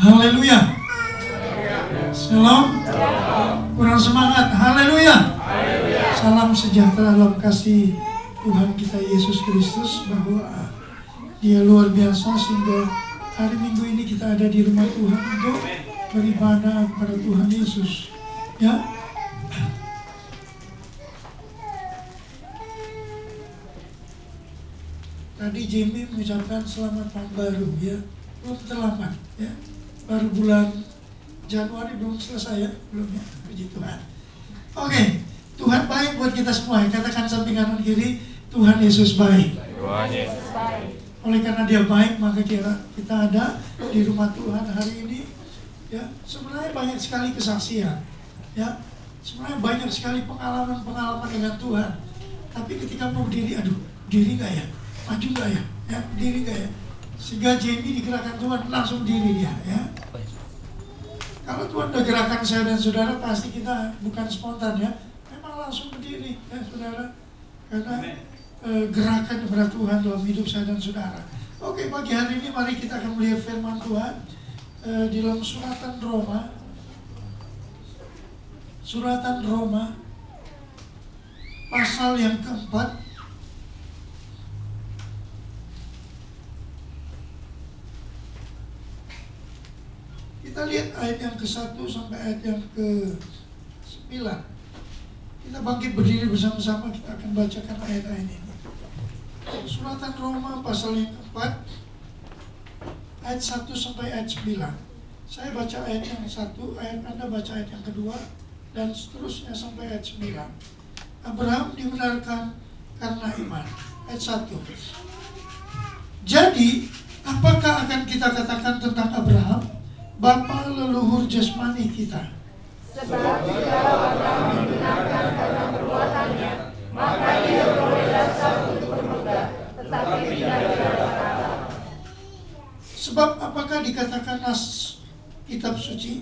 Haleluya. Shalom. Kurang semangat. Haleluya. Salam sejahtera dalam kasih Tuhan kita Yesus Kristus, bahwa Dia luar biasa sehingga hari Minggu ini kita ada di rumah Tuhan untuk beribadah kepada Tuhan Yesus. Ya. Tadi Jimmy mengucapkan selamat tahun baru, ya. Belum terlambat, ya. Baru bulan Januari belum selesai, ya, belum, ya. Puji Tuhan. Oke, Tuhan baik buat kita semua. Katakan samping kanan kiri, Tuhan Yesus baik. Tuhan Yesus baik. Oleh karena Dia baik, maka kita ada di rumah Tuhan hari ini. Ya, sebenarnya banyak sekali kesaksian. Ya, sebenarnya banyak sekali pengalaman-pengalaman dengan Tuhan. Tapi ketika mau berdiri, aduh, diri nggak ya? Maju nggak ya? Ya, diri nggak ya? Sehingga Jamie digerakkan Tuhan, langsung diri dia. Ya. Kalau Tuhan udah gerakan saya dan saudara, pasti kita bukan spontan, ya. Memang langsung berdiri, ya saudara. Karena gerakan kepada Tuhan dalam hidup saya dan saudara. Oke, pagi hari ini mari kita akan melihat firman Tuhan di dalam suratan Roma. Suratan Roma pasal yang keempat. Kita lihat ayat yang ke-1 sampai ayat yang ke-9. Kita bangkit berdiri bersama-sama, kita akan bacakan ayat-ayat ini. Suratan Roma pasal yang keempat, ayat 1 sampai ayat 9. Saya baca ayat yang 1, Anda baca ayat yang kedua, dan seterusnya sampai ayat 9. Abraham dibenarkan karena iman. Ayat 1. Jadi, apakah akan kita katakan tentang Abraham, bapa leluhur jasmani kita? Sebab jika Abraham dibenarkan karena perbuatannya, maka dia beroleh dasar untuk bermegah, tetapi tidak daripada Allah. Sebab apakah dikatakan nas kitab suci,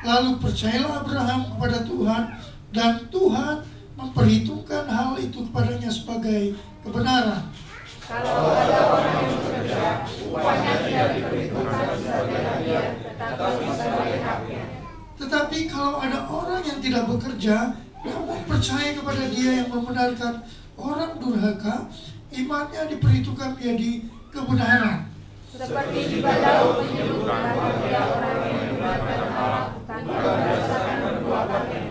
lalu percayalah Abraham kepada Tuhan, dan Tuhan memperhitungkan hal itu kepadanya sebagai kebenaran. Kalau ada orang yang bekerja, upahnya tidak diperhitungkan sebagai hadiah, tetapi sebagai haknya. Tetapi kalau ada orang yang tidak bekerja, namun percaya kepada Dia yang membenarkan orang durhaka, imannya diperhitungkan menjadi kebenaran. Seperti juga Daud menyebutkan bahwa orang yang dibenarkan Allah bukan berdasarkan perbuatannya.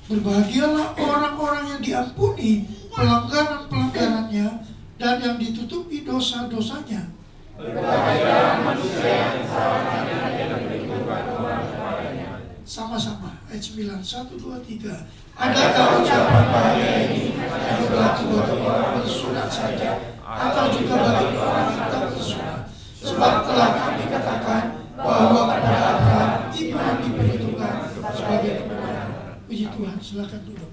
Berbahagialah orang-orang yang diampuni pelanggaran-pelanggarannya dan yang ditutupi dosa-dosanya. Berbahagialah manusia yang kesalahannya tidak diberitahukan Tuhan kepadanya. Sama-sama, ayat 9, 1, 2, 3. Adakah ucapan bahagia ini hanya berlaku bagi orang bersunat saja, atau juga bagi orang yang tak bersunat? Sebab telah kami katakan bahwa kepada Abraham iman diperhitungkan sebagai kebenaran. Puji Tuhan, silakan duduk.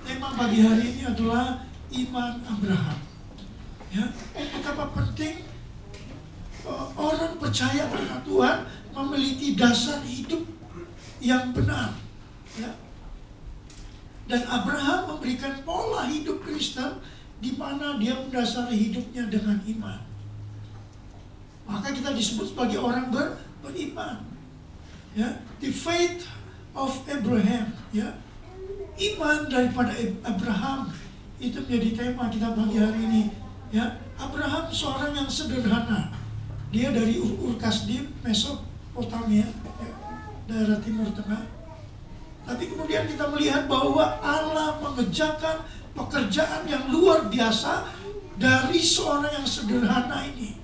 Tema pagi hari ini adalah iman Abraham. Ya, betapa penting orang percaya pada Tuhan memiliki dasar hidup yang benar. Ya. Dan Abraham memberikan pola hidup Kristen di mana dia mendasari hidupnya dengan iman. Maka kita disebut sebagai orang beriman. Ya, the faith of Abraham. Ya, iman daripada Abraham itu menjadi tema kita pagi hari ini. Ya, Abraham seorang yang sederhana. Dia dari Ur Kasdim, Mesopotamia, ya, daerah Timur Tengah. Tapi kemudian kita melihat bahwa Allah mengerjakan pekerjaan yang luar biasa dari seorang yang sederhana ini.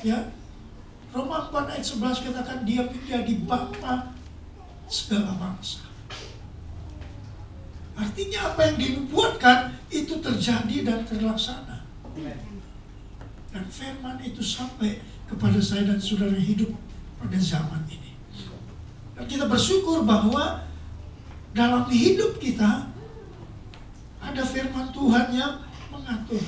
Ya, Roma 4 ayat 11 katakan dia menjadi bapa segala bangsa. Artinya apa yang dinubuatkan itu terjadi dan terlaksana. Dan firman itu sampai kepada saya dan saudara hidup pada zaman ini. Dan kita bersyukur bahwa dalam hidup kita ada firman Tuhan yang mengatur,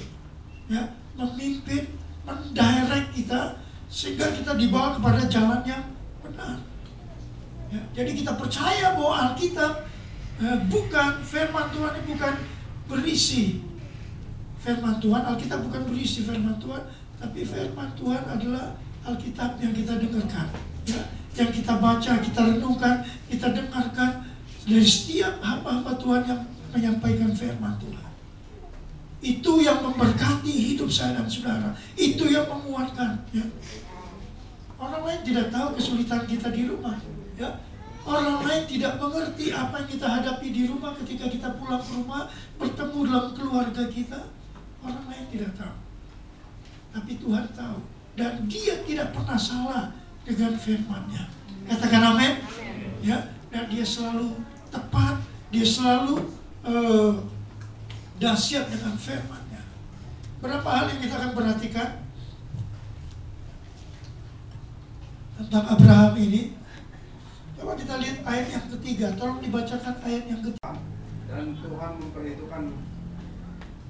ya, memimpin, mendirect kita sehingga kita dibawa kepada jalan yang benar. Ya, jadi kita percaya bahwa Alkitab bukan firman Tuhan ini bukan berisi firman Tuhan. Alkitab bukan berisi firman Tuhan, tapi firman Tuhan adalah Alkitab yang kita dengarkan, ya, yang kita baca, kita renungkan, kita dengarkan dari setiap hamba-hamba Tuhan yang menyampaikan firman Tuhan. Itu yang memberkati hidup saya dan saudara. Itu yang menguatkan. Ya. Orang lain tidak tahu kesulitan kita di rumah. Ya. Orang lain tidak mengerti apa yang kita hadapi di rumah ketika kita pulang ke rumah, bertemu dalam keluarga kita. Orang lain tidak tahu. Tapi Tuhan tahu. Dan Dia tidak pernah salah dengan firman-Nya. Katakan amin. Ya, dan Dia selalu tepat, Dia selalu dahsyat dengan firman-Nya. Berapa hal yang kita akan perhatikan tentang Abraham ini. Coba kita lihat ayat yang ketiga. Tolong dibacakan ayat yang ketiga. Dan Tuhan memperhitungkan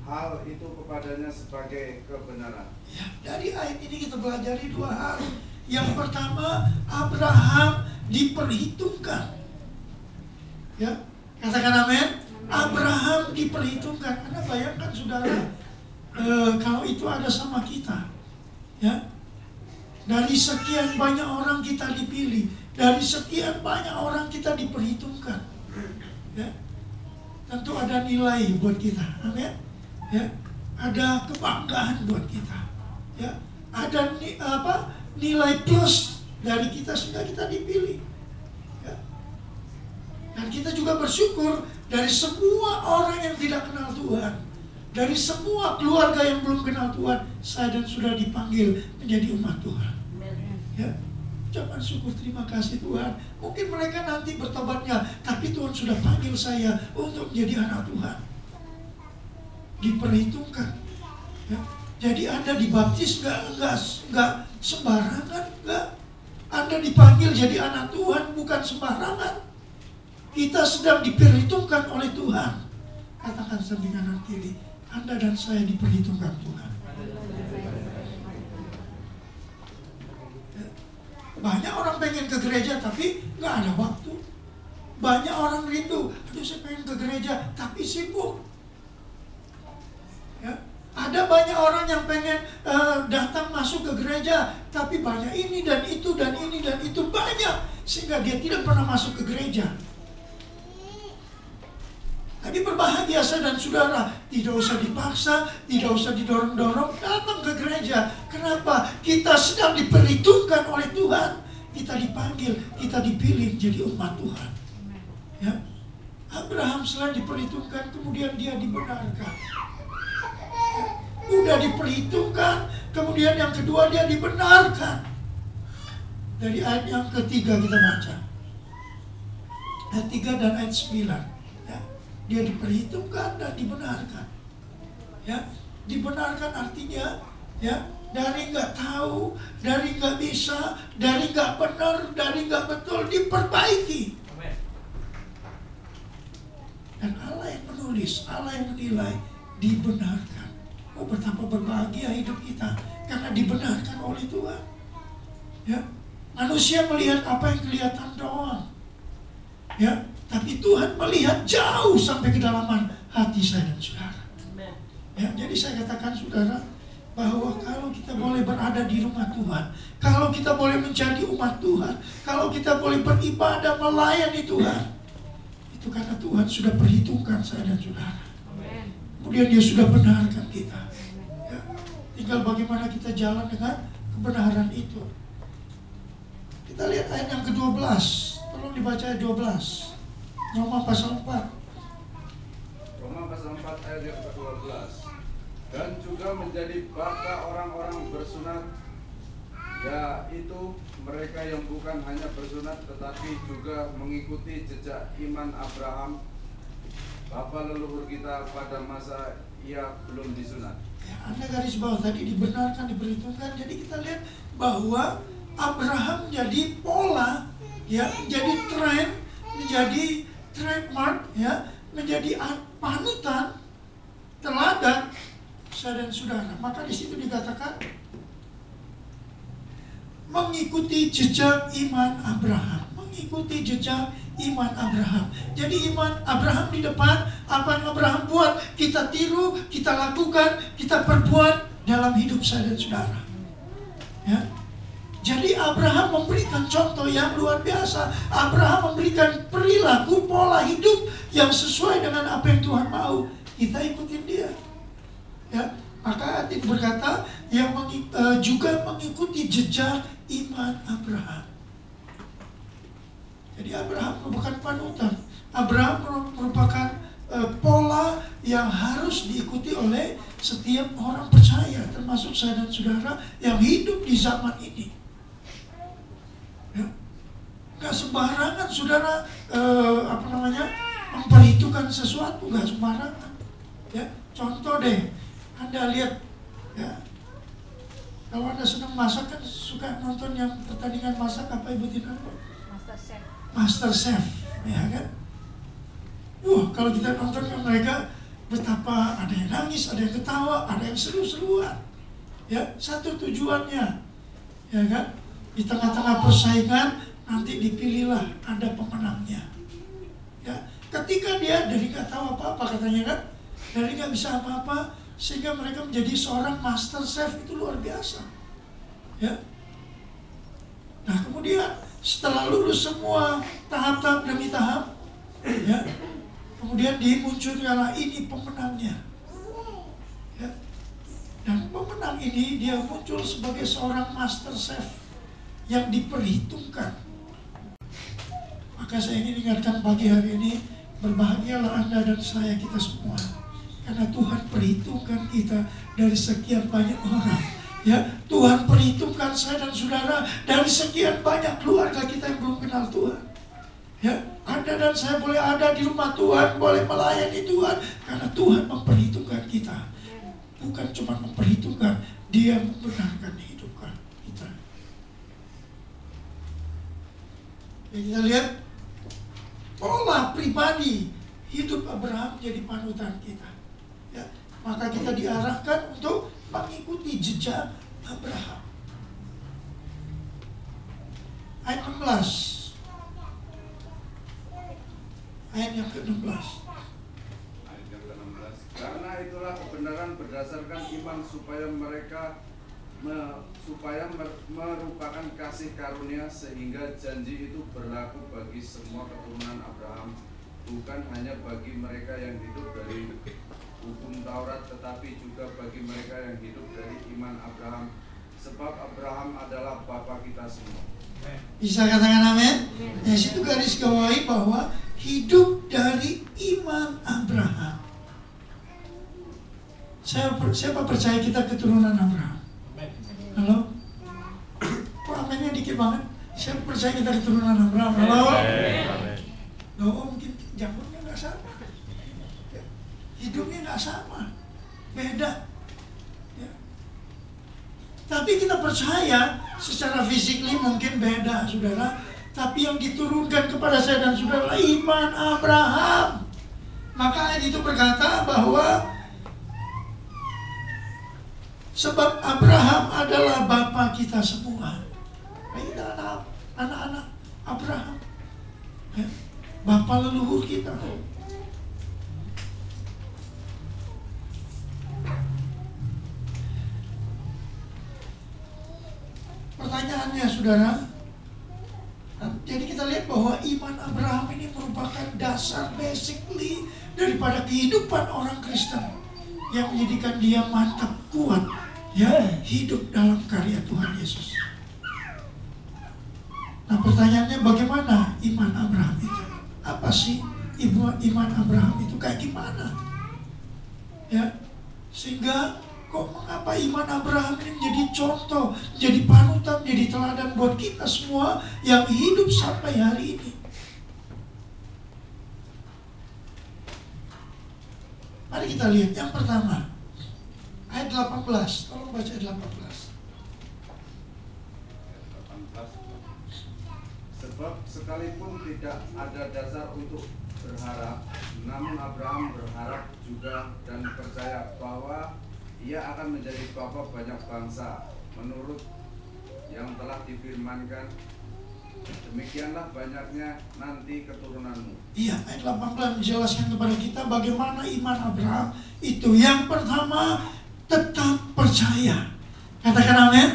hal itu kepadanya sebagai kebenaran. Ya, dari ayat ini kita pelajari dua hal. Yang pertama, Abraham diperhitungkan. Ya, katakan amin. Abraham diperhitungkan. Anda bayangkan saudara, kalau itu ada sama kita, ya, dari sekian banyak orang kita dipilih, dari sekian banyak orang kita diperhitungkan, ya, tentu ada nilai buat kita, amin. Ya, ada kebanggaan buat kita, ya, ada nilai plus dari kita sehingga kita dipilih, ya. Dan kita juga bersyukur dari semua orang yang tidak kenal Tuhan, dari semua keluarga yang belum kenal Tuhan, saya dan sudah dipanggil menjadi umat Tuhan. Ya, ucapan syukur, terima kasih Tuhan. Mungkin mereka nanti bertobatnya, tapi Tuhan sudah panggil saya untuk menjadi anak Tuhan. Diperhitungkan, ya. Jadi Anda dibaptis nggak sembarangan, nggak. Anda dipanggil jadi anak Tuhan bukan sembarangan. Kita sedang diperhitungkan oleh Tuhan. Katakan samping kanan kiri, Anda dan saya diperhitungkan Tuhan. Ya. Banyak orang pengen ke gereja tapi nggak ada waktu. Banyak orang rindu, aduh saya pengen ke gereja tapi sibuk. Ya, ada banyak orang yang pengen datang masuk ke gereja, tapi banyak ini dan itu dan ini dan itu banyak, sehingga dia tidak pernah masuk ke gereja. Tapi berbahagia saya dan saudara, tidak usah dipaksa, tidak usah didorong-dorong, datang ke gereja. Kenapa? Kita sedang diperhitungkan oleh Tuhan. Kita dipanggil, kita dipilih jadi umat Tuhan. Ya, Abraham selain diperhitungkan, kemudian dia dibenarkan. Udah diperhitungkan, kemudian yang kedua dia dibenarkan. Dari ayat yang ketiga kita baca, ayat 3 dan ayat 9, ya. Dia diperhitungkan dan dibenarkan, ya. Dibenarkan artinya, ya, dari nggak tahu, dari nggak bisa, dari nggak benar, dari nggak betul, diperbaiki. Dan Allah yang menulis, Allah yang menilai, dibenarkan. Oh, betapa berbahagia hidup kita karena dibenarkan oleh Tuhan. Ya, manusia melihat apa yang kelihatan doang. Ya, tapi Tuhan melihat jauh sampai kedalaman hati saya dan saudara. Ya, jadi saya katakan saudara bahwa kalau kita boleh berada di rumah Tuhan, kalau kita boleh menjadi umat Tuhan, kalau kita boleh beribadah melayani Tuhan, itu karena Tuhan sudah perhitungkan saya dan saudara. Kemudian Dia sudah benarkan kita. Ya. Tinggal bagaimana kita jalan dengan kebenaran itu. Kita lihat ayat yang ke-12. Tolong dibaca ayat 12. Roma pasal 4. Roma pasal 4 ayat yang ke-12. Dan juga menjadi bapa orang-orang bersunat, yaitu mereka yang bukan hanya bersunat tetapi juga mengikuti jejak iman Abraham, bapa leluhur kita pada masa ia belum disunat. Ya, Anda garis bawah tadi dibenarkan, diperhitungkan. Jadi kita lihat bahwa Abraham jadi pola, ya, menjadi tren, menjadi trademark, ya, menjadi panutan, teladan saya dan saudara. Maka di situ dikatakan mengikuti jejak iman Abraham. Mengikuti jejak iman Abraham. Jadi iman Abraham di depan, apa yang Abraham buat, kita tiru, kita lakukan, kita perbuat dalam hidup saya dan saudara. Ya. Jadi Abraham memberikan contoh yang luar biasa. Abraham memberikan perilaku, pola hidup yang sesuai dengan apa yang Tuhan mau. Kita ikutin dia. Ya, maka itu berkata yang juga mengikuti jejak iman Abraham. Jadi Abraham merupakan panutan. Abraham merupakan pola yang harus diikuti oleh setiap orang percaya, termasuk saya dan saudara yang hidup di zaman ini. Ya. Gak sembarangan saudara memperhitungkan sesuatu, gak sembarangan. Ya, contoh deh, Anda lihat, ya, kalau Anda senang masak kan suka nonton yang pertandingan masak apa Ibu Tina? Master Chef, ya kan? Kalau kita nonton kan mereka betapa ada yang nangis, ada yang ketawa, ada yang seru-seruan. Ya, satu tujuannya, ya kan? Di tengah-tengah persaingan nanti dipilihlah ada pemenangnya. Ya, ketika dia dari nggak tahu apa-apa katanya kan, dari nggak bisa apa-apa sehingga mereka menjadi seorang master chef, itu luar biasa. Ya. Nah kemudian setelah lulus semua tahap-tahap demi tahap, ya, kemudian dimunculkanlah ini pemenangnya. Ya. Dan pemenang ini dia muncul sebagai seorang master chef yang diperhitungkan. Maka saya ingin ingatkan pagi hari ini, berbahagialah Anda dan saya, kita semua, karena Tuhan perhitungkan kita dari sekian banyak orang. Ya, Tuhan perhitungkan saya dan saudara dari sekian banyak keluarga kita yang belum kenal Tuhan. Ya, Anda dan saya boleh ada di rumah Tuhan, boleh melayani Tuhan, karena Tuhan memperhitungkan kita. Bukan cuma memperhitungkan, Dia membenarkan hidup kita. Ya, kita lihat pola pribadi hidup Abraham jadi panutan kita. Ya, maka kita diarahkan untuk mengikuti jejak Abraham. Ayat 16. Ayat yang ke-16. Ayat yang ke-16. Karena itulah kebenaran berdasarkan iman supaya mereka merupakan kasih karunia, sehingga janji itu berlaku bagi semua keturunan Abraham, bukan hanya bagi mereka yang hidup dari hukum Taurat, tetapi juga bagi mereka yang hidup dari iman Abraham, sebab Abraham adalah bapa kita semua. Bisa katakan amin? Di situ garis bawahi bahwa hidup dari iman Abraham. Siapa percaya kita keturunan Abraham? Halo? Kok amennya dikit banget? Siapa percaya kita keturunan Abraham? Halo? Loh, mungkin jamurnya nggak sama. Hidupnya nggak sama, beda. Ya. Tapi kita percaya secara fisik mungkin beda, saudara. Tapi yang diturunkan kepada saya dan saudara iman Abraham. Maka ayat itu berkata bahwa sebab Abraham adalah bapa kita semua. Kita anak-anak Abraham, ya, bapa leluhur kita. Pertanyaannya saudara, jadi kita lihat bahwa iman Abraham ini merupakan dasar basically daripada kehidupan orang Kristen yang menjadikan dia mantap, kuat, ya, hidup dalam karya Tuhan Yesus. Nah pertanyaannya, bagaimana iman Abraham itu? Apa sih iman Abraham itu, kayak gimana? Ya, sehingga mengapa iman Abraham ini menjadi contoh, jadi panutan, jadi teladan buat kita semua yang hidup sampai hari ini. Mari kita lihat yang pertama, ayat 18. Tolong baca ayat 18. Sebab sekalipun tidak ada dasar untuk berharap, namun Abraham berharap juga dan percaya bahwa ia akan menjadi bapa banyak bangsa, menurut yang telah difirmankan, demikianlah banyaknya nanti keturunanmu. Iya, ayat 18 menjelaskan kepada kita bagaimana iman Abraham itu. Yang pertama, tetap percaya. Katakan amin.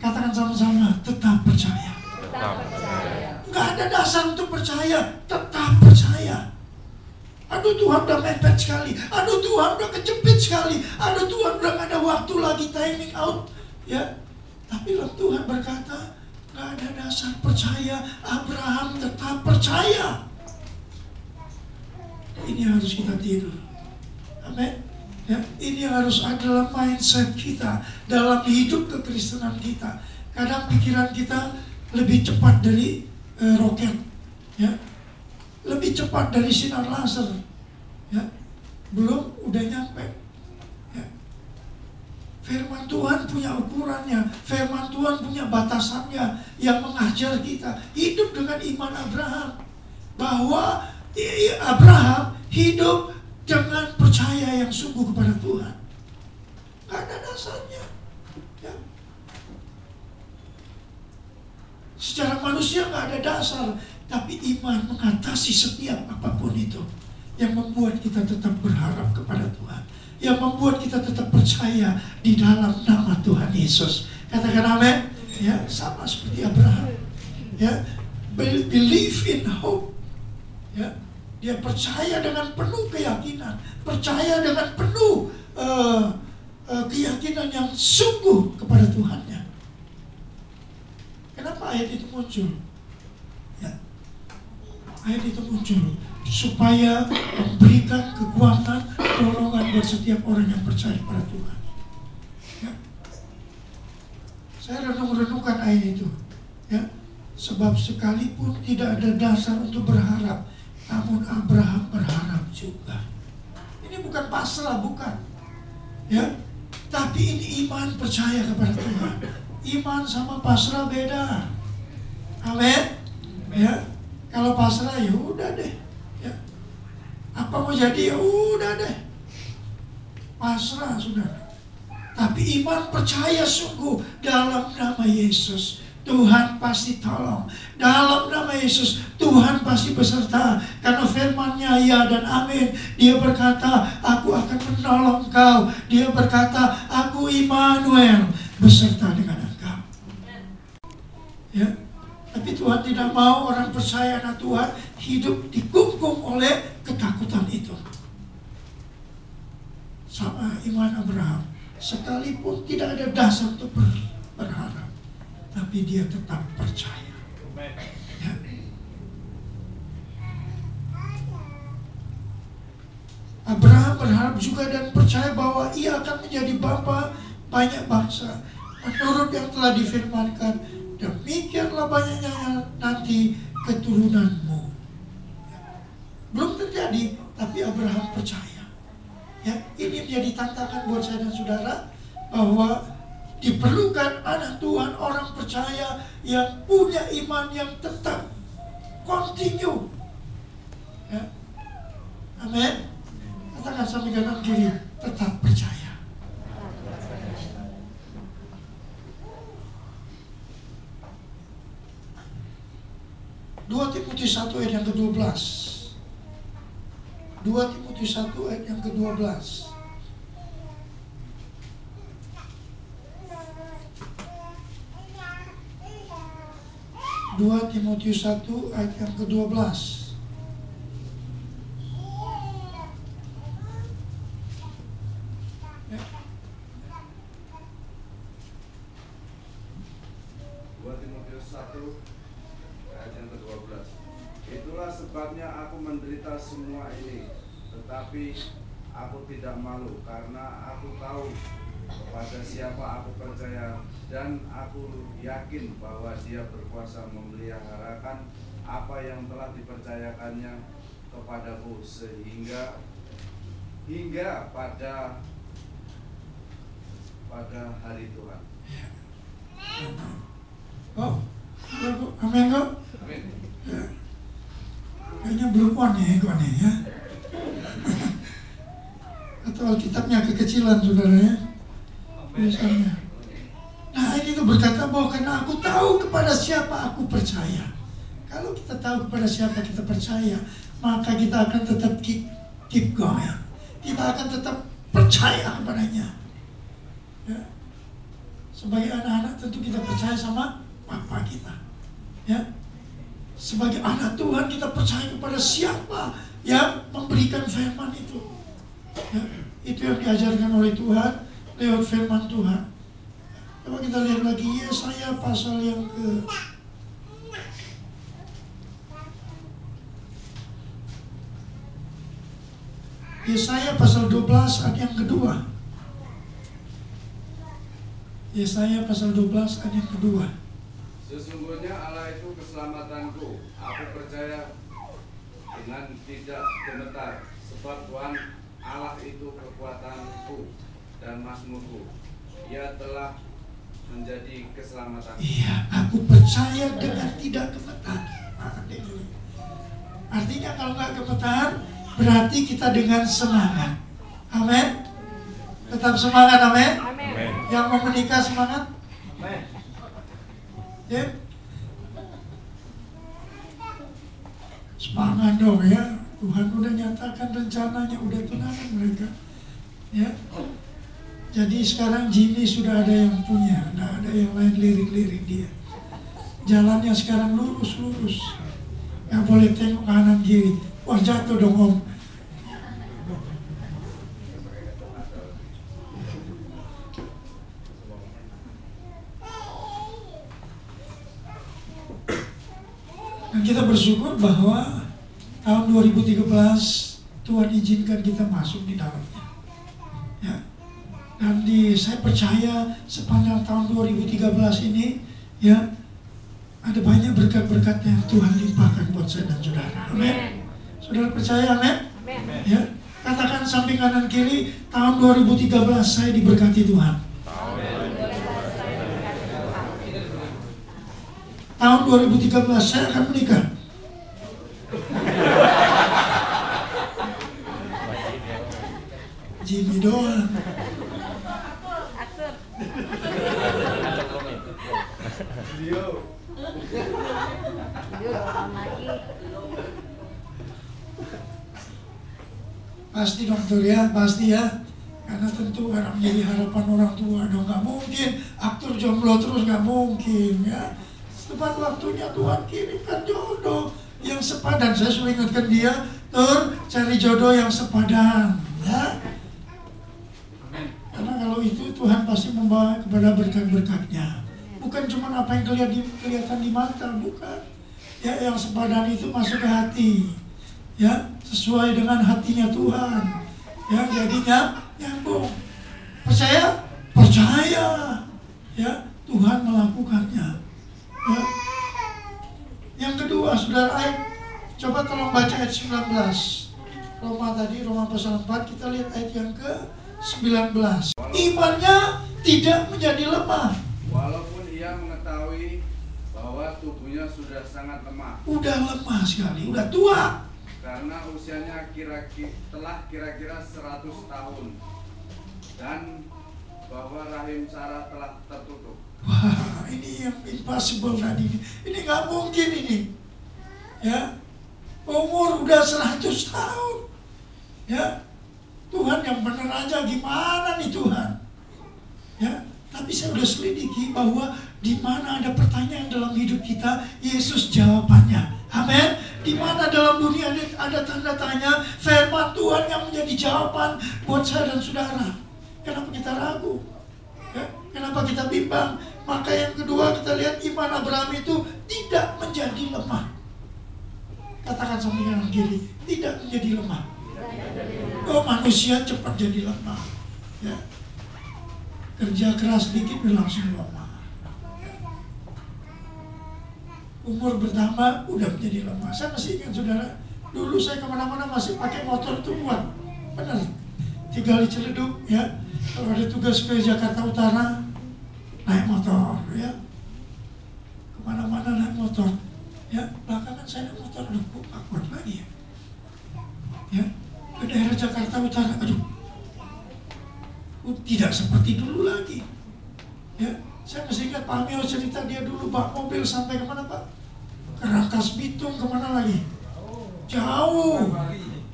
Katakan sama-sama, tetap tetap percaya. Tetap percaya. Nggak ada dasar untuk percaya, tetap percaya. Aduh Tuhan udah mepet sekali, aduh Tuhan udah kejepit sekali, aduh Tuhan udah gak ada waktu lagi, timing out. Ya, tapi Tuhan berkata, nggak ada dasar percaya. Abraham tetap percaya. Ini harus kita tiru. Amin. Ya, ini harus adalah mindset kita dalam hidup kekristenan kita. Kadang pikiran kita lebih cepat dari roket, ya, lebih cepat dari sinar laser, ya, belum udah nyampe. Ya. Firman Tuhan punya ukurannya, firman Tuhan punya batasannya yang mengajar kita hidup dengan iman Abraham, bahwa Abraham hidup dengan percaya yang sungguh kepada Tuhan. Gak ada dasarnya, ya. Secara manusia gak ada dasar, tapi iman mengatasi setiap apapun itu, yang membuat kita tetap berharap kepada Tuhan, yang membuat kita tetap percaya di dalam nama Tuhan Yesus. Katakan amin. Ya, sama seperti Abraham. Ya, believe in hope. Ya, dia percaya dengan penuh keyakinan, percaya dengan penuh keyakinan yang sungguh kepada Tuhannya. Kenapa ayat itu muncul? Ya, ayat itu muncul supaya memberikan kekuatan, dorongan buat setiap orang yang percaya pada Tuhan. Ya. Saya renung-renungkan ayat itu, ya. Sebab sekalipun tidak ada dasar untuk berharap, namun Abraham berharap juga. Ini bukan pasrah, bukan, ya. Tapi ini iman percaya kepada Tuhan. Iman sama pasrah beda. Amin. Ya. Kalau pasrah ya udah deh. Ya. Apa mau jadi ya udah deh. Pasrah sudah. Tapi iman percaya sungguh dalam nama Yesus. Tuhan pasti tolong. Dalam nama Yesus Tuhan pasti beserta. Karena firman-Nya ya dan amin. Dia berkata, aku akan menolong kau. Dia berkata, aku Immanuel, beserta dengan engkau. Ya. Tapi Tuhan tidak mau orang percaya anak Tuhan hidup dikungkung oleh ketakutan itu. Sama iman Abraham, sekalipun tidak ada dasar untuk berharap, tapi dia tetap percaya. Ya. Abraham berharap juga dan percaya bahwa ia akan menjadi bapa banyak bangsa, menurut yang telah difirmankan, demikianlah banyaknya nanti keturunanmu. Belum terjadi, tapi Abraham percaya. Ya, ini menjadi tantangan buat saya dan saudara, bahwa diperlukan anak Tuhan, orang percaya yang punya iman yang tetap continue. Ya. Amin. Katakan sampai kanan kiri, tetap percaya. Timotius 1 ayat yang ke-12. 2 Timotius 1 ayat yang ke-12. 2 Timotius 1 ayat yang ke-12. Ya. 2 Timotius 1 ayat yang ke-12. Itulah sebabnya aku menderita semua ini, tetapi aku tidak malu, karena aku tahu kepada siapa aku percaya, dan aku yakin bahwa Dia berkuasa memeliharakan apa yang telah dipercayakannya kepadaku hingga pada hari Tuhan. Oh, amin kok. Amin. Ya. Kayaknya belum on ya. Atau Alkitabnya kekecilan saudara ya. Misalnya. Nah ini tuh berkata bahwa karena aku tahu kepada siapa aku percaya. Kalau kita tahu kepada siapa kita percaya, maka kita akan tetap keep going. Kita akan tetap percaya kepadanya. Ya. Sebagai anak-anak tentu kita percaya sama Bapa kita. Ya, sebagai anak Tuhan kita percaya kepada siapa yang memberikan firman itu. Ya, itu yang diajarkan oleh Tuhan lewat firman Tuhan. Coba kita lihat lagi Yesaya pasal yang ke Yesaya pasal 12 ayat yang kedua. Yesaya pasal 12 ayat yang kedua. Sesungguhnya Allah itu keselamatanku, aku percaya dengan tidak gemetar, sebab Tuhan Allah itu kekuatanku dan mazmurku. Ia telah menjadi keselamatanku. Iya, aku percaya dengan tidak gemetar. Artinya kalau nggak gemetar, berarti kita dengan semangat. Amin. Tetap semangat, amin. Yang mau menikah semangat. Ya. Semangat dong ya. Tuhan udah nyatakan rencananya, udah tunangan mereka. Ya. Jadi sekarang Jimmy sudah ada yang punya, nah ada yang lain lirik-lirik dia. Jalannya sekarang lurus-lurus. Nggak boleh tengok kanan kiri. Wah jatuh dong om. Dan kita bersyukur bahwa tahun 2013 Tuhan izinkan kita masuk di dalamnya. Ya. Dan saya percaya sepanjang tahun 2013 ini ya ada banyak berkat-berkat yang Tuhan limpahkan buat saya dan saudara. Amin. Saudara percaya, amin? Ya. Katakan samping kanan kiri, tahun 2013 saya diberkati Tuhan. Tahun 2013 saya akan menikah. Jimmy doang. Pasti dokter ya, pasti ya. Karena tentu karena menjadi harapan orang tua. Dong nggak mungkin aktor jomblo terus, nggak mungkin ya. Tepat waktunya Tuhan kirimkan jodoh yang sepadan. Saya sudah ingatkan dia, cari jodoh yang sepadan ya. Karena kalau itu Tuhan pasti membawa kepada berkat-berkatnya. Bukan cuma apa yang kelihatan di mata, bukan. Ya, yang sepadan itu masuk ke hati. Ya, sesuai dengan hatinya Tuhan. Ya, jadinya nyambung. Percaya? Percaya. Ya, Tuhan melakukannya. Ya. Yang kedua, saudara coba tolong baca ayat 19. Roma pasal 4, kita lihat ayat yang ke-19. Imannya tidak menjadi lemah. Walaupun ia mengetahui bahwa tubuhnya sudah sangat lemah. Udah lemah sekali, udah tua. Karena usianya telah kira-kira 100 tahun. Dan bahwa rahim Sarah telah tertutup. Wah, ini yang impossible tadi. Ini nggak mungkin ini. Ya, umur udah 100 tahun. Ya, Tuhan yang benar aja gimana nih Tuhan? Ya, tapi saya udah selidiki bahwa di mana ada pertanyaan dalam hidup kita, Yesus jawabannya. Amin. Di mana dalam dunia ada tanda tanya, firman Tuhan yang menjadi jawaban buat saya dan saudara. Kenapa kita ragu? Ya, kenapa kita bimbang? Maka yang kedua kita lihat iman Abraham itu tidak menjadi lemah. Katakan samping kanan kiri, tidak menjadi lemah. Oh, manusia cepat jadi lemah. Ya. Kerja keras dikit langsung lemah. Umur bertambah udah menjadi lemah. Saya masih ingat saudara, dulu saya kemana-mana masih pakai motor itu kuat. Benar. Tinggal di Ciledug ya. Kalau ada tugas ke Jakarta Utara, naik motor ya. Kemana-mana naik motor. Ya, belakangan saya naik motor, aduh kok gak kuat lagi ya. Ya, ke daerah Jakarta Utara, aduh, tidak seperti dulu lagi. Ya, saya masih ingat Pak Amio cerita dia dulu bawa mobil sampai kemana Pak? Ke Rangkas Bitung, kemana lagi? Jauh.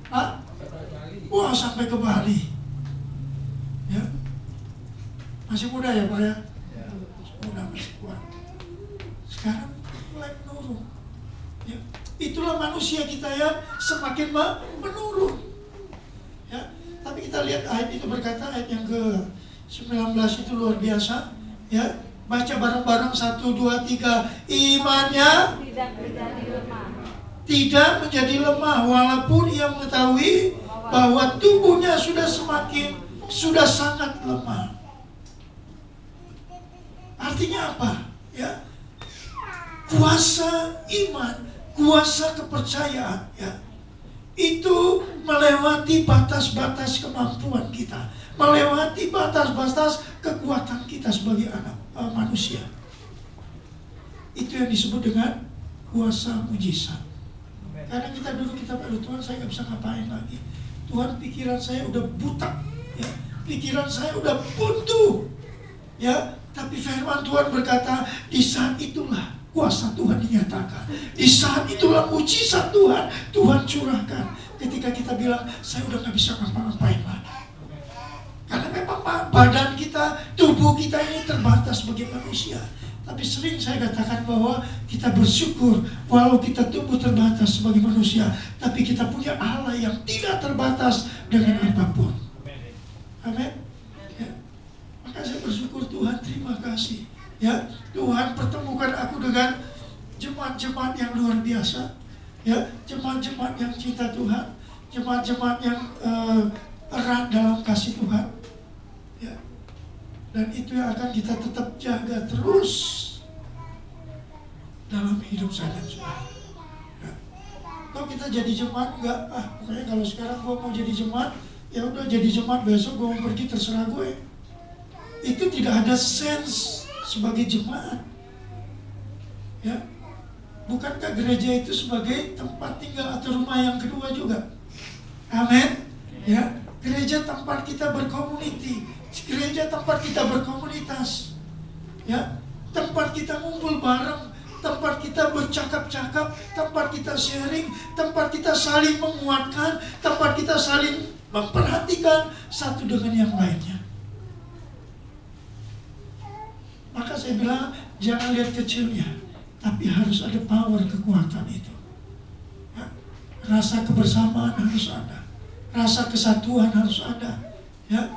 Hah? Wah, sampai ke Bali. Ya, masih muda ya Pak ya? Masih muda, masih kuat. Sekarang mulai menurun. Ya. Itulah manusia kita yang semakin menurun. Ya. Tapi kita lihat ayat itu berkata, ayat yang ke-19 itu luar biasa. Ya. Baca bareng-bareng 1, 2, 3. Imannya tidak menjadi lemah walaupun ia mengetahui bahwa tubuhnya sudah sangat lemah. Artinya apa? Ya, kuasa iman, kuasa kepercayaan, ya, itu melewati batas-batas kemampuan kita, melewati batas-batas kekuatan kita sebagai anak manusia. Itu yang disebut dengan kuasa mujizat. Karena kita aduh Tuhan, saya nggak bisa ngapain lagi. Tuhan, pikiran saya udah buta, ya, pikiran saya udah buntu, ya. Tapi firman Tuhan berkata, di saat itulah kuasa Tuhan dinyatakan. Di saat itulah mujizat Tuhan curahkan. Ketika kita bilang, saya udah gak bisa ngapa-ngapain lagi. Karena memang badan kita, tubuh kita ini terbatas sebagai manusia. Tapi sering saya katakan bahwa kita bersyukur walau kita tubuh terbatas sebagai manusia, tapi kita punya Allah yang tidak terbatas dengan apapun. Amin. Saya bersyukur Tuhan, terima kasih. Ya, Tuhan pertemukan aku dengan jemaat-jemaat yang luar biasa. Ya, jemaat-jemaat yang cinta Tuhan, jemaat-jemaat yang erat dalam kasih Tuhan. Ya. Dan itu yang akan kita tetap jaga terus dalam hidup saya dan saudara. Ya. Kalau kita jadi jemaat enggak, pokoknya kalau sekarang gue mau jadi jemaat, ya udah jadi jemaat, besok gue mau pergi terserah gue. Itu tidak ada sense sebagai jemaat. Ya. Bukankah gereja itu sebagai tempat tinggal atau rumah yang kedua juga? Amin. Ya. Gereja tempat kita berkomuniti, gereja tempat kita berkomunitas. Ya. Tempat kita ngumpul bareng, tempat kita bercakap-cakap, tempat kita sharing, tempat kita saling menguatkan, tempat kita saling memperhatikan satu dengan yang lainnya. Maka saya bilang, jangan lihat kecilnya, tapi harus ada power, kekuatan itu. Ya. Rasa kebersamaan harus ada, rasa kesatuan harus ada. Ya.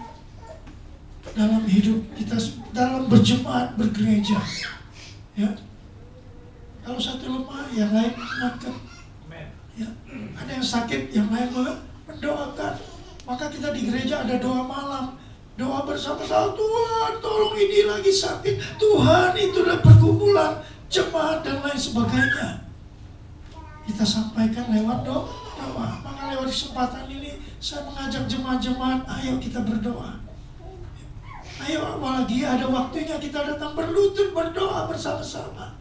Dalam hidup kita, dalam berjemaat, bergereja. Ya. Kalau satu lemah, yang lain menguatkan. Ya. Ada yang sakit, yang lain mendoakan. Maka kita di gereja ada doa malam. Doa bersama-sama, Tuhan tolong ini lagi sakit. Tuhan, itulah pergumulan jemaat dan lain sebagainya. Kita sampaikan lewat doa. Maka lewat kesempatan ini saya mengajak jemaat-jemaat, ayo kita berdoa. Ayo, apalagi ada waktunya kita datang berlutut berdoa bersama-sama.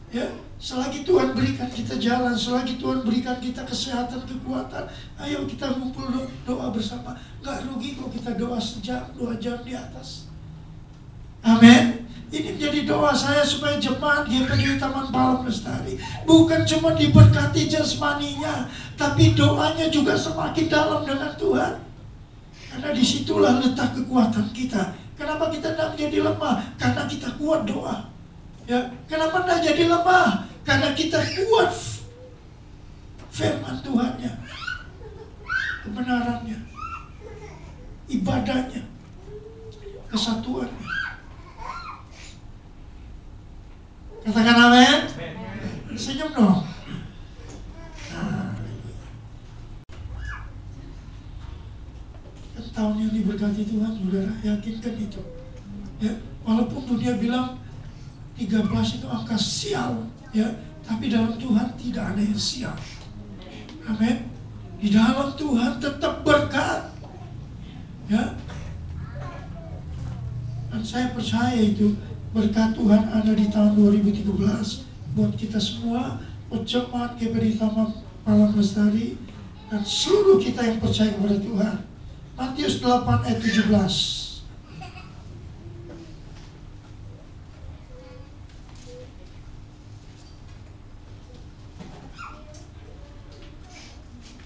Ya, selagi Tuhan berikan kita jalan, selagi Tuhan berikan kita kesehatan, kekuatan, ayo kita ngumpul doa bersama. Gak rugi kok kita doa sejam, 2 jam di atas. Amin. Ini menjadi doa saya supaya jemaat GPG Taman Palang Lestari bukan cuma diberkati jasmaninya, tapi doanya juga semakin dalam dengan Tuhan. Karena disitulah letak kekuatan kita. Kenapa kita tidak menjadi lemah? Karena kita kuat doa. Ya, kenapa tidak jadi lemah? Karena kita kuat firman Tuhannya, kebenarannya, ibadahnya, kesatuannya. Katakan amin. Senyum dong. Tahun yang diberkati Tuhan, saudara, yakinkan itu. Ya, walaupun dunia bilang 13 itu angka sial, ya, tapi dalam Tuhan tidak ada yang sial. Amin. Di dalam Tuhan tetap berkat. Ya. Dan saya percaya itu berkat Tuhan ada di tahun 2013 buat kita semua, jemaat GPD Taman Palang Lestari dan seluruh kita yang percaya kepada Tuhan. Matius 8 ayat 17.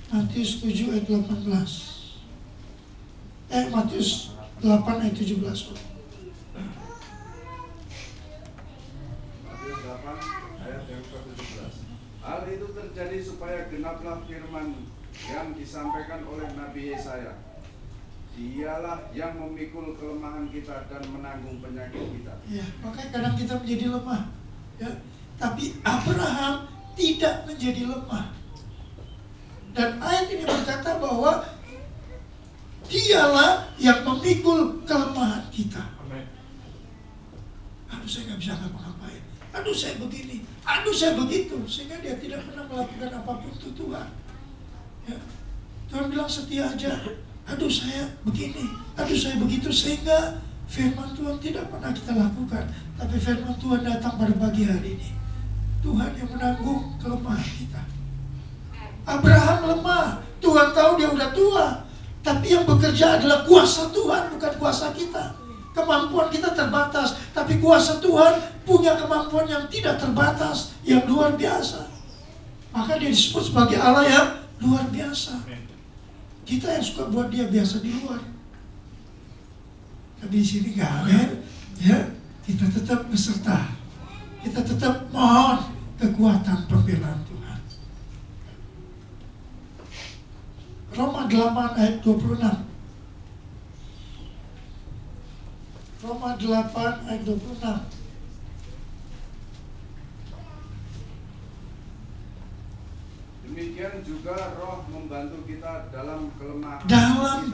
Matius 7 ayat 18. Matius 8 ayat 17. Matius 8 ayat ke-17. Hal itu terjadi supaya genaplah firman yang disampaikan oleh Nabi Yesaya. Dialah yang memikul kelemahan kita dan menanggung penyakit kita. Ya, makanya kadang kita menjadi lemah. Ya, tapi Abraham tidak menjadi lemah. Dan ayat ini berkata bahwa dialah yang memikul kelemahan kita. Aduh, saya nggak bisa ngapa-ngapain. Aduh, saya begini. Aduh, saya begitu. Sehingga dia tidak pernah melakukan apapun untuk Tuhan. Ya. Tuhan bilang setia aja. Aduh, saya begini. Aduh, saya begitu. Sehingga firman Tuhan tidak pernah kita lakukan. Tapi firman Tuhan datang pada pagi hari ini. Tuhan yang menanggung kelemahan kita. Abraham lemah. Tuhan tahu dia udah tua. Tapi yang bekerja adalah kuasa Tuhan, bukan kuasa kita. Kemampuan kita terbatas, tapi kuasa Tuhan punya kemampuan yang tidak terbatas, yang luar biasa. Maka dia disebut sebagai Allah yang luar biasa. Kita yang suka buat dia biasa di luar. Tapi di sini nggak amin, ya. Kita tetap beserta. Kita tetap mohon kekuatan pembelaan Tuhan. Roma 8 ayat 26. Roma 8 ayat 26. Demikian juga Roh membantu kita dalam kelemahan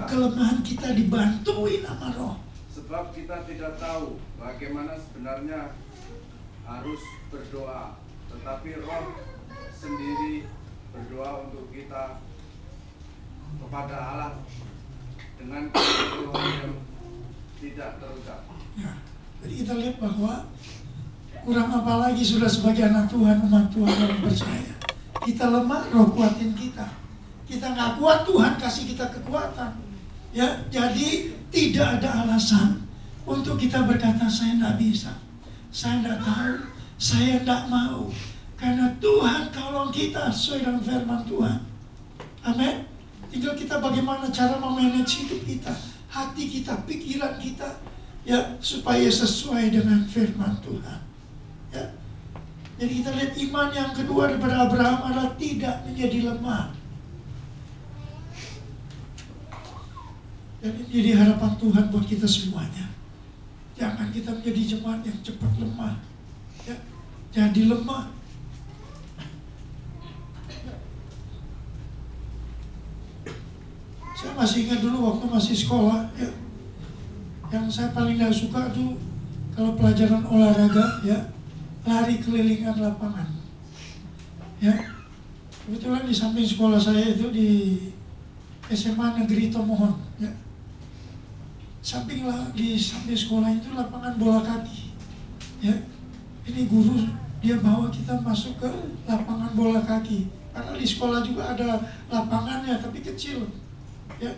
Kelemahan kita dibantuin sama Roh. Sebab kita tidak tahu bagaimana sebenarnya harus berdoa, tetapi Roh sendiri berdoa untuk kita kepada Allah dengan keluhan yang tidak terucap. Ya, jadi kita lihat bahwa kurang apa lagi sudah sebagai anak Tuhan, umat Tuhan yang percaya. Kita lemah, Roh kuatin kita. Kita nggak kuat, Tuhan kasih kita kekuatan. Ya, jadi tidak ada alasan untuk kita berkata saya nggak bisa, saya nggak tahu, saya nggak mau. Karena Tuhan tolong kita sesuai dengan firman Tuhan. Amin. Tinggal kita bagaimana cara memanage hidup kita, hati kita, pikiran kita, ya, supaya sesuai dengan firman Tuhan. Ya. Jadi kita lihat iman yang kedua daripada Abraham adalah tidak menjadi lemah. Dan ini jadi harapan Tuhan buat kita semuanya. Jangan kita menjadi jemaat yang cepat lemah. Ya. Jadi lemah. Saya masih ingat dulu waktu masih sekolah, ya, yang saya paling gak suka tuh kalau pelajaran olahraga, ya, lari kelilingan lapangan. Ya, kebetulan di samping sekolah saya itu di SMA Negeri Tomohon. Ya, di samping sekolah itu lapangan bola kaki. Ya, ini guru dia bawa kita masuk ke lapangan bola kaki. Karena di sekolah juga ada lapangannya tapi kecil. Ya,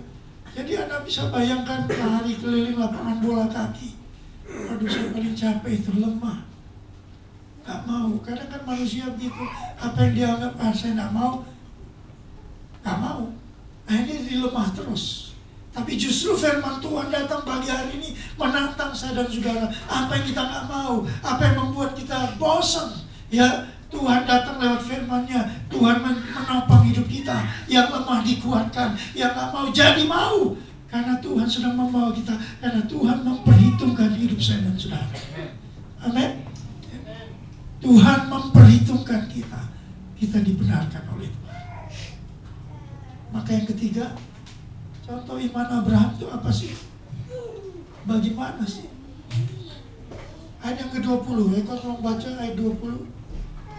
jadi Anda bisa bayangkan lari keliling lapangan bola kaki. Aduh, saya paling capek itu, lemah. Gak mau, kadang kan manusia begitu. Apa yang dianggap, saya gak mau. Gak mau. Akhirnya jadi lemah terus. Tapi justru firman Tuhan datang pagi hari ini menantang saya dan saudara. Apa yang kita gak mau, apa yang membuat kita bosan, ya, Tuhan datang lewat firman-Nya. Tuhan menopang hidup kita. Yang lemah dikuatkan, yang gak mau jadi mau. Karena Tuhan sedang membawa kita. Karena Tuhan memperhitungkan hidup saya dan saudara. Amin. Tuhan memperhitungkan kita. Kita dibenarkan oleh Tuhan. Maka yang ketiga, contoh iman Abraham itu apa sih? Bagaimana sih? Ayat yang ke-20, ya, kalau tolong baca ayat 20.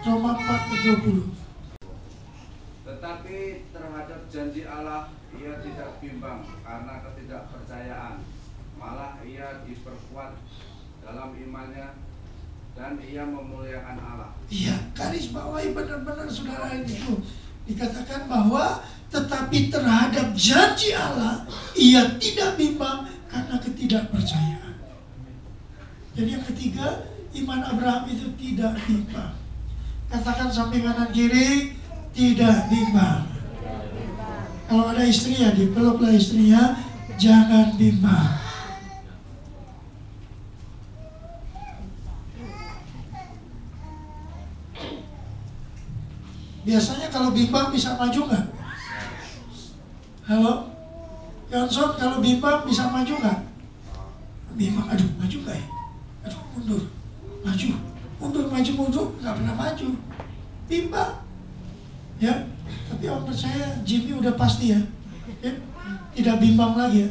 Roma 4:20. Tetapi terhadap janji Allah ia tidak bimbang karena ketidakpercayaan, malah ia diperkuat dalam imannya dan ia memuliakan Allah. Iya, garis bawahi benar-benar saudara itu. Dikatakan bahwa tetapi terhadap janji Allah ia tidak bimbang karena ketidakpercayaan. Jadi yang ketiga, iman Abraham itu tidak bimbang. Katakan samping kanan kiri, tidak bimbang. Kalau ada istri ya dipeluklah istrinya, jangan bimbang. Biasanya kalau bimbang bisa maju nggak? Halo? Johnson, kalau bimbang bisa maju nggak? Bimbang, aduh maju nggak ya? Aduh mundur, maju, mundur, maju, mundur, nggak pernah maju. Bimbang. Ya, tapi orang percaya Jimmy udah pasti ya, tidak bimbang lagi ya.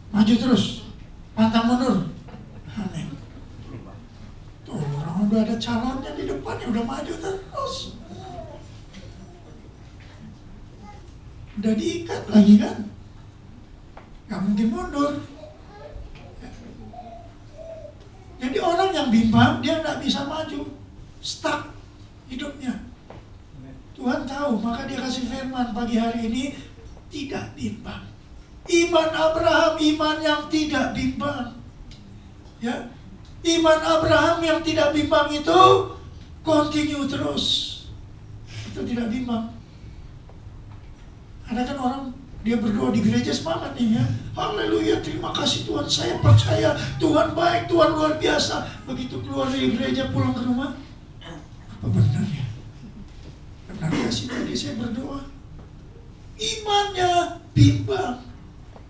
Maju terus, pantang mundur. Amin. Tuh, orang udah ada calonnya di depan, ya udah maju terus. Udah diikat lagi kan, gak mungkin mundur. Jadi orang yang bimbang, dia gak bisa maju, stuck hidupnya. Tuhan tahu, maka dia kasih firman pagi hari ini, tidak bimbang. Iman Abraham, iman yang tidak bimbang. Ya, iman Abraham yang tidak bimbang itu continue terus. Itu tidak bimbang. Ada kan orang dia berdoa di gereja semangat nih ya, haleluya, terima kasih Tuhan, saya percaya Tuhan baik, Tuhan luar biasa. Begitu keluar dari gereja pulang ke rumah, apa benar ya? Benar ya sih tadi saya berdoa, imannya bimbang.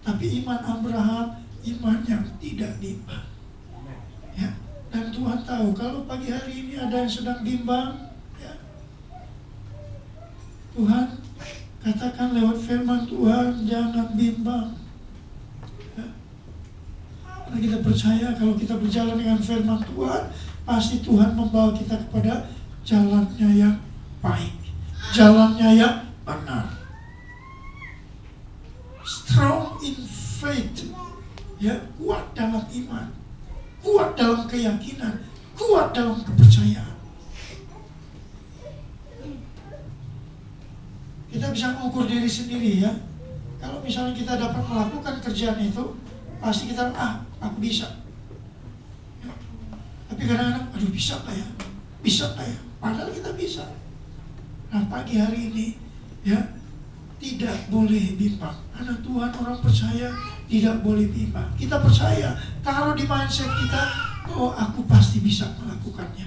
Tapi iman Abraham, iman yang tidak bimbang. Ya, dan Tuhan tahu kalau pagi hari ini ada yang sedang bimbang, ya, Tuhan katakan lewat firman Tuhan, jangan bimbang. Ya. Karena kita percaya kalau kita berjalan dengan firman Tuhan, pasti Tuhan membawa kita kepada jalannya yang baik, jalannya yang benar. Strong in faith, ya, kuat dalam iman, kuat dalam keyakinan, kuat dalam kepercayaan. Kita bisa mengukur diri sendiri ya. Kalau misalnya kita dapat melakukan kerjaan itu, pasti kita, aku bisa. Ya. Tapi kadang-kadang, aduh bisa gak ya? Bisa gak ya? Padahal kita bisa. Nah pagi hari ini, ya, tidak boleh bimbang. Karena Tuhan orang percaya tidak boleh bimbang. Kita percaya, taruh di mindset kita, oh aku pasti bisa melakukannya.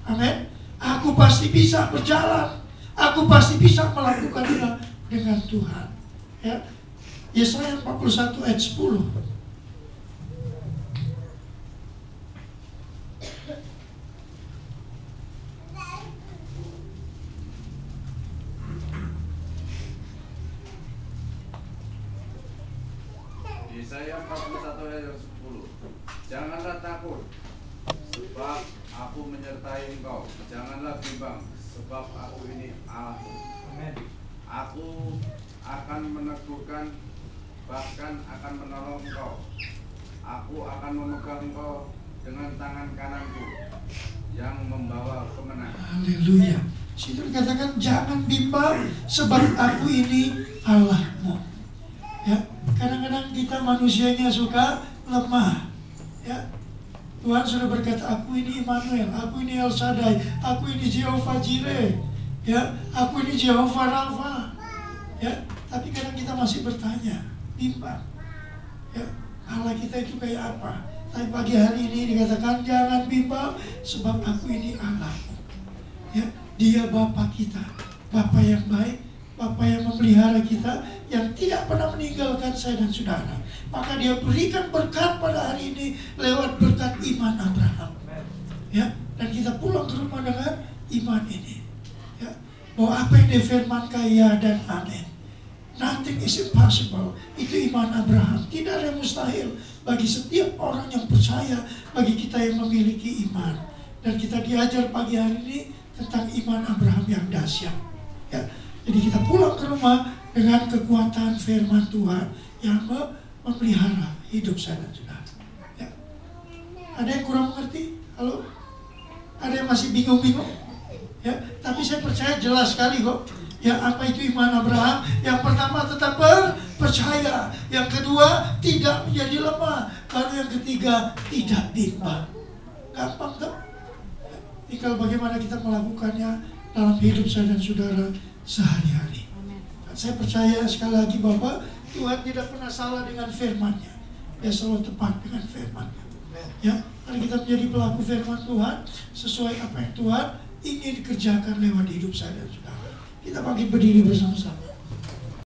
Amin. Aku pasti bisa berjalan. Aku pasti bisa melakukannya dengan Tuhan. Ya. Yesaya 41 ayat 10. Yesaya 41 ayat 10. Janganlah takut, sebab aku menyertai engkau. Janganlah bimbang, sebab aku ini Allahmu. Aku akan meneguhkan, bahkan akan menolong engkau. Aku akan memegang engkau dengan tangan kananku yang membawa kemenangan. Haleluya. Situ dikatakan jangan bimbang, sebab aku ini Allahmu. Ya, kadang-kadang kita manusianya suka lemah. Ya, Tuhan sudah berkata, aku ini Immanuel, aku ini El Shaddai, aku ini Jehovah Jireh, ya, aku ini Jehovah Rafa. Ya, tapi kadang kita masih bertanya, bimbang. Ya, Allah kita itu kayak apa? Tapi pagi hari ini dikatakan jangan bimbang, sebab aku ini Allahmu. Ya, Dia Bapa kita, Bapa yang baik, Bapa yang memelihara kita, yang tidak pernah meninggalkan saya dan saudara. Maka Dia berikan berkat pada hari ini lewat berkat iman Abraham. Ya, dan kita pulang ke rumah dengan iman ini. Ya, bahwa apa yang difirmankan ya dan amin. Nothing is impossible. Itu iman Abraham. Tidak ada yang mustahil bagi setiap orang yang percaya, bagi kita yang memiliki iman. Dan kita diajar pagi hari ini tentang iman Abraham yang dahsyat. Ya, jadi kita pulang ke rumah dengan kekuatan firman Tuhan yang memelihara hidup saya dan saudara. Ya. Ada yang kurang mengerti? Halo? Ada yang masih bingung-bingung? Ya, tapi saya percaya jelas sekali kok. Ya, apa itu iman Abraham? Yang pertama tetap percaya. Yang kedua tidak menjadi lemah. Lalu yang ketiga tidak bimbang. Gampang kan? Tinggal bagaimana kita melakukannya dalam hidup saya dan saudara sehari-hari. Dan saya percaya sekali lagi Bapak, Tuhan tidak pernah salah dengan firman-Nya. Dia selalu tepat dengan firman-Nya. Ya, mari kita menjadi pelaku firman Tuhan sesuai apa yang Tuhan ini dikerjakan lewat hidup saya dan saudara. Kita bagi berdiri bersama-sama.